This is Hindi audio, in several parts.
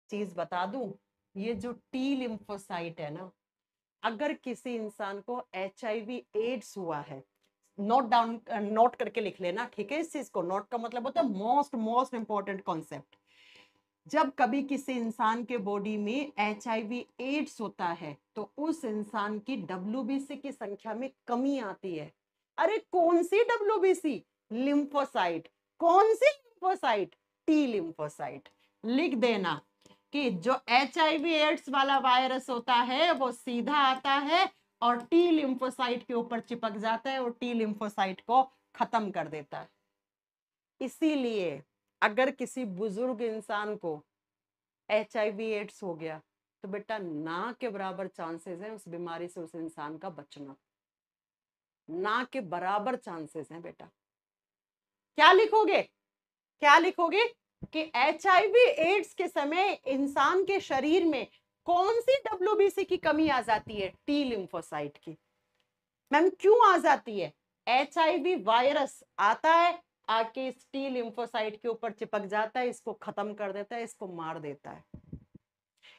चीज बता दूं, ये जो टी लिम्फोसाइट है ना, अगर किसी इंसान को HIV एड्स हुआ है, नोट डाउन, नोट करके लिख लेना, ठीक है। इस चीज को, नोट का मतलब होता है मोस्ट मोस्ट इंपॉर्टेंट कॉन्सेप्ट। जब कभी किसी इंसान के बॉडी में HIV एड्स होता है तो उस इंसान की WBC की संख्या में कमी आती है। अरे कौन सी WBC? लिम्फोसाइट। कौन सी लिम्फोसाइट? T lymphocyte. लिख देना कि जो HIV एड्स वाला वायरस होता है वो सीधा आता है और टी लिम्फोसाइट के ऊपर चिपक जाता है और टी लिम्फोसाइट को खत्म कर देता है। इसीलिए अगर किसी बुजुर्ग इंसान को HIV एड्स हो गया तो बेटा ना के बराबर चांसेस है उस बीमारी से उस इंसान का बचना, ना के बराबर चांसेस हैं बेटा। क्या लिखोगे? क्या लिखोगे कि HIV एड्स के समय इंसान के शरीर में कौन सी WBC की कमी आ जाती है? टी लिम्फोसाइट की। मैम क्यों आ जाती है? HIV वायरस आता है, आके इस टी लिम्फोसाइट के ऊपर चिपक जाता है, इसको खत्म कर देता है, इसको मार देता है।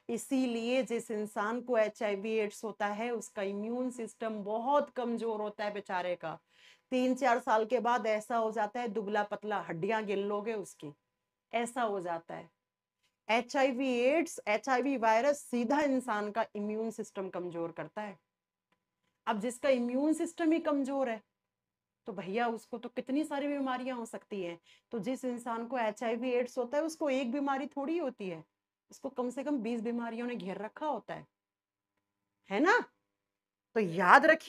इसीलिए जिस इंसान को HIV एड्स होता है उसका इम्यून सिस्टम बहुत कमजोर होता है बेचारे का। 3-4 साल के बाद ऐसा हो जाता है, दुबला पतला, हड्डियां गिन लोगे उसकी, ऐसा हो जाता है। HIV एड्स, HIV वायरस सीधा इंसान का इम्यून सिस्टम कमजोर करता है। अब जिसका इम्यून सिस्टम ही कमजोर है तो भैया उसको तो कितनी सारी बीमारियां हो सकती हैं। तो जिस इंसान को HIV एड्स होता है उसको एक बीमारी थोड़ी होती है, उसको कम से कम 20 बीमारियों ने घेर रखा होता है ना। तो याद रखिए।